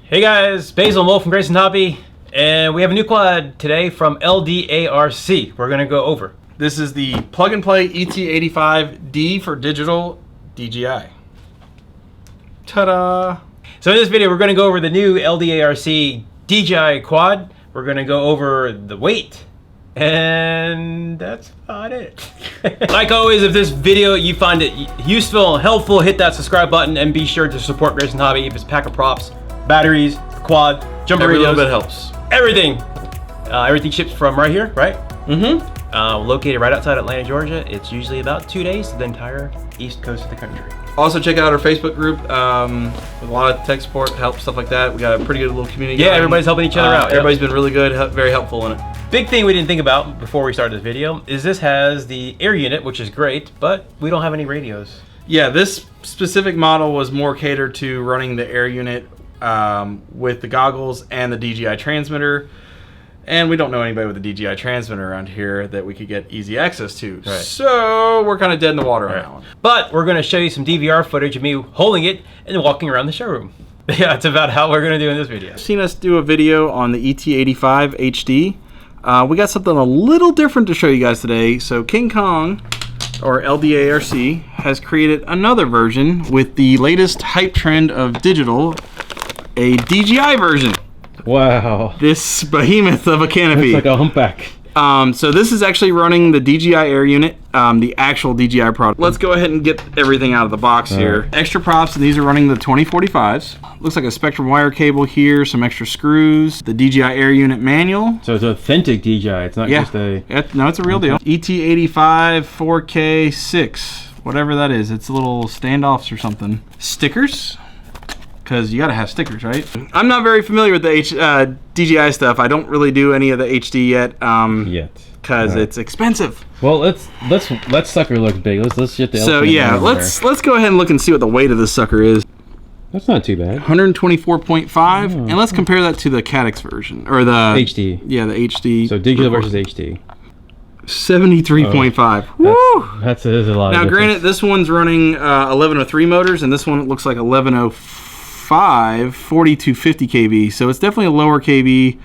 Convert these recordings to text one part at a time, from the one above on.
Hey guys, Basil and Wolf from GraysonHobby, and we have a new quad today from LDARC. We're gonna go over. This is the plug-and-play ET85D for digital DJI. Ta-da! So in this video, we're gonna go over the new LDARC DJI quad. We're gonna go over the weight, and that's about it. Like always, if this video you find it useful and helpful, hit that subscribe button and be sure to support GraysonHobby. If it's pack of props, batteries, quad, jumper Every radios, little bit helps. Everything. Everything ships from right here, right? Mm-hmm. Located right outside Atlanta, Georgia. It's usually about 2 days to the entire east coast of the country. Also check out our Facebook group with a lot of tech support, help, stuff like that. We got a pretty good little community. Yeah, everybody's helping each other out. Everybody's been really good, very helpful in it. Big thing we didn't think about before we started this video is this has the air unit, which is great, but we don't have any radios. Yeah, this specific model was more catered to running the air unit with the goggles and the DJI transmitter. And we don't know anybody with a DJI transmitter around here that we could get easy access to. Right. So we're kind of dead in the water on that one. But we're going to show you some DVR footage of me holding it and walking around the showroom. Yeah, it's about how we're going to do in this video. You've seen us do a video on the ET85HD. We got something a little different to show you guys today. So King Kong, or LDARC, has created another version with the latest hype trend of digital, a DJI version. Wow. This behemoth of a canopy. It's like a humpback. So this is actually running the DJI Air unit, the actual DJI product. Let's go ahead and get everything out of the box here. Extra props, and these are running the 2045s. Looks like a Spectrum wire cable here, some extra screws, the DJI Air unit manual. So it's authentic DJI, it's not just a... No, it's a real deal. ET85 4K6, whatever that is. It's little standoffs or something. Stickers. Because you got to have stickers, right? I'm not very familiar with the DJI stuff. I don't really do any of the HD yet. Because it's expensive. Well, let's sucker looks big. Let's get the. So yeah, let's go ahead and look and see what the weight of this sucker is. That's not too bad. 124.5, and let's compare that to the Caddx version or the HD. Yeah, the HD. So digital versus HD. 73.5. Woo! That's a lot. Now, granted, this one's running 1103 motors, and this one looks like 1105. 4250 kV, so it's definitely a lower kV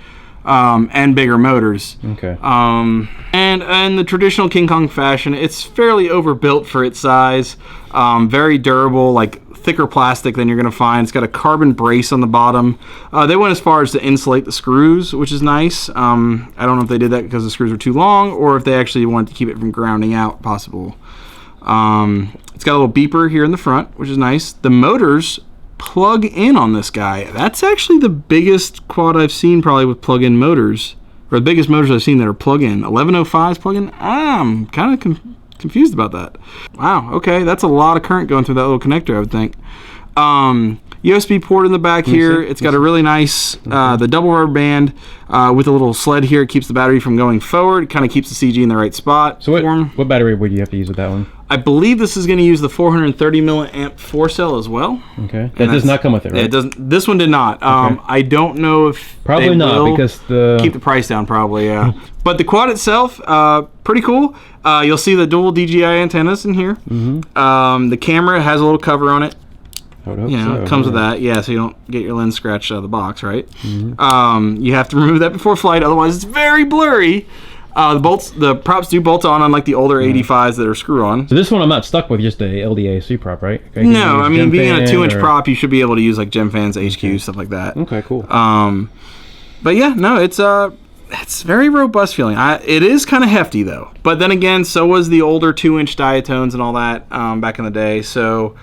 and bigger motors. Okay. And in the traditional King Kong fashion, it's fairly overbuilt for its size. Very durable, like thicker plastic than you're going to find. It's got a carbon brace on the bottom. They went as far as to insulate the screws, which is nice. I don't know if they did that because the screws were too long or if they actually wanted to keep it from grounding out, possible. It's got a little beeper here in the front, which is nice. The motors plug in on this guy. That's actually the biggest quad I've seen probably with plug-in motors, or the biggest motors I've seen that are plug-in. 1105s plug-in. I'm kind of confused about that. Wow, okay, that's a lot of current going through that little connector, I would think. USB port in the back here. It's got a really nice the double rubber band with a little sled here. It keeps the battery from going forward. It kind of keeps the CG in the right spot. So what battery would you have to use with that one? I believe this is going to use the 430 milliamp 4-cell as well. Okay. That does not come with it, right? It doesn't. This one did not. Okay. I don't know if probably they not will because keep the price down. Probably, yeah. But the quad itself, pretty cool. You'll see the dual DJI antennas in here. The camera has a little cover on it. It comes with that, yeah, so you don't get your lens scratched out of the box, right? You have to remove that before flight, otherwise it's very blurry. The props do bolt on, unlike the older 85s that are screw-on. So this one I'm not stuck with just the LDAC prop, right? Okay, no, I mean, being a 2-inch prop, you should be able to use like Gem Fans, HQ, stuff like that. Okay, cool. But yeah, no, it's very robust feeling. It is kind of hefty though. But then again, so was the older 2-inch diatones and all that back in the day. So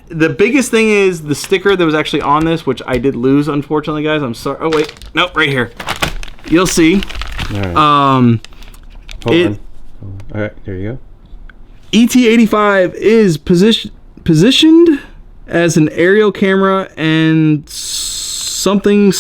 the biggest thing is the sticker that was actually on this, which I did lose, unfortunately, guys. I'm sorry. Oh wait, nope, right here. You'll see. All right. Hold on. All right, there you go. ET85 is positioned as an aerial camera and something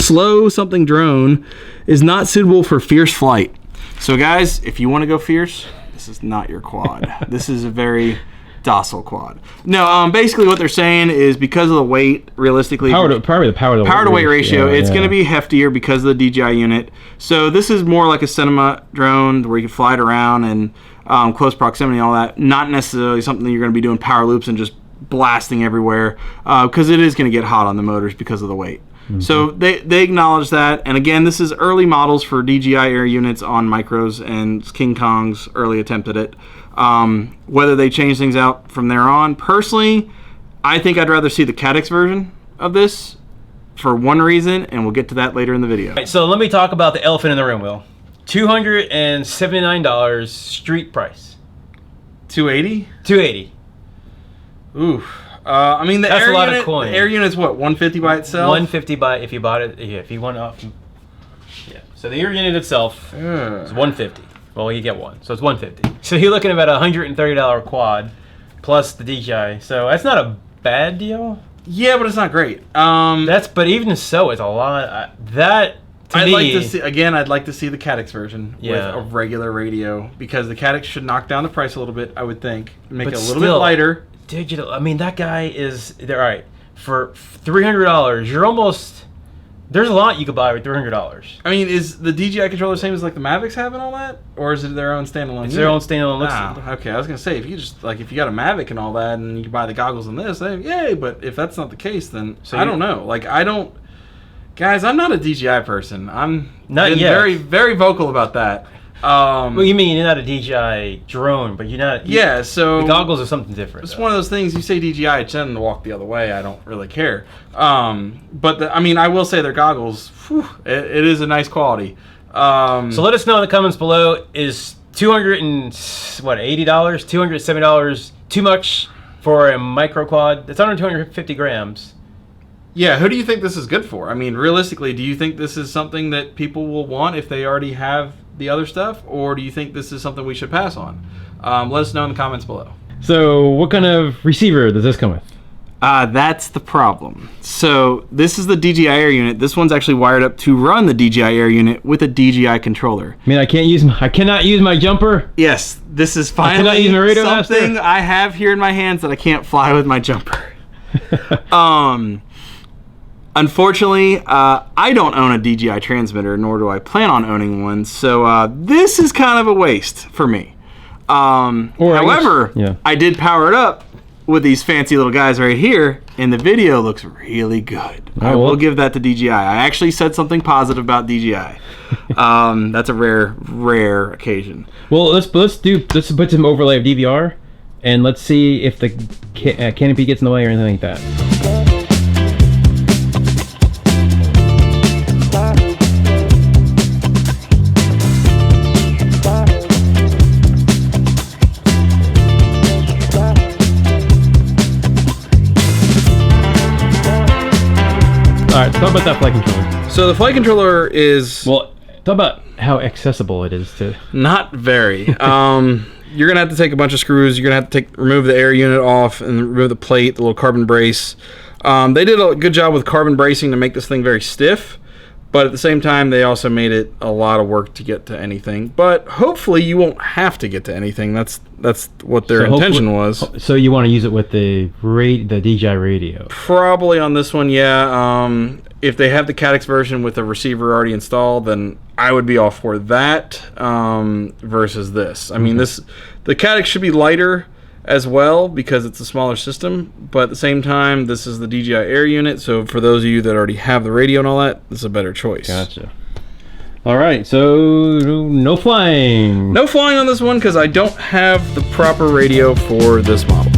drone is not suitable for fierce flight. So guys, if you want to go fierce, this is not your quad. This is a very docile quad. No, basically what they're saying is because of the weight, realistically, power to weight ratio, it's going to be heftier because of the DJI unit. So this is more like a cinema drone where you can fly it around and close proximity and all that. Not necessarily something that you're going to be doing power loops and just blasting everywhere because it is going to get hot on the motors because of the weight. So they acknowledge that, and again, this is early models for DJI Air units on micros, and King Kong's early attempt at it. Whether they change things out from there on, personally, I think I'd rather see the Caddx version of this for one reason, and we'll get to that later in the video. Right, so let me talk about the elephant in the room, Will. $279 street price. 280? 280. Ooh. I mean, That's a lot of coin. The Air unit's what, 150 by itself? 150 by if you bought it. Yeah, if you went off. Yeah. So the Air unit itself is 150. Well, you get one, so it's 150. So you're looking at about $130 quad plus the DJI. So that's not a bad deal. Yeah, but it's not great. But even so, it's a lot. I'd like to see, again, I'd like to see the Caddx version with Yeah. a regular radio, because the Caddx should knock down the price a little bit, I would think. Make But it a little still, bit lighter. Digital. I mean, that guy is. All right. For $300, you're almost. There's a lot you could buy with $300. I mean, is the DJI controller the same as like the Mavics have and all that, or is it their own standalone? It's their own standalone. Okay, I was gonna say, if you just like, if you got a Mavic and all that, and you can buy the goggles and this, then yay. But if that's not the case, then I don't know. Like, I don't. Guys, I'm not a DJI person. I'm not yet. Very, very vocal about that. Well, you mean you're not a DJI drone, but you're not. Yeah, so the goggles are something different. It's one of those things. You say DJI, I tend to walk the other way. I don't really care. But I mean, I will say their goggles. Whew, it is a nice quality. So let us know in the comments below. Is $280, $270 too much for a micro quad? It's under 250 grams. Yeah, who do you think this is good for? I mean, realistically, do you think this is something that people will want if they already have the other stuff, or do you think this is something we should pass on? Let us know in the comments below. So what kind of receiver does this come with? That's the problem. So this is the DJI Air unit. This one's actually wired up to run the DJI Air unit with a DJI controller. I mean, I cannot use my jumper. Yes, this is finally use my radio something master. I have here in my hands that I can't fly with my jumper. Unfortunately, I don't own a DJI transmitter, nor do I plan on owning one, so this is kind of a waste for me. However, I did power it up with these fancy little guys right here, and the video looks really good. I will give that to DJI. I actually said something positive about DJI. That's a rare occasion. Well, let's put some overlay of DVR, and let's see if the canopy gets in the way or anything like that. Alright, talk about that flight controller. So the flight controller is... Well, talk about how accessible it is to... Not very. You're going to have to take a bunch of screws. You're going to have to remove the air unit off and remove the plate, the little carbon brace. They did a good job with carbon bracing to make this thing very stiff. But at the same time, they also made it a lot of work to get to anything. But hopefully you won't have to get to anything. That's what their intention was. So you want to use it with the DJI Radio? Probably on this one, yeah. If they have the Caddx version with the receiver already installed, then I would be all for that versus this. I mean, the Caddx should be lighter as well because it's a smaller system, but at the same time, this is the DJI Air unit, so for those of you that already have the radio and all that, this is a better choice. Gotcha. All right, so no flying. No flying on this one because I don't have the proper radio for this model.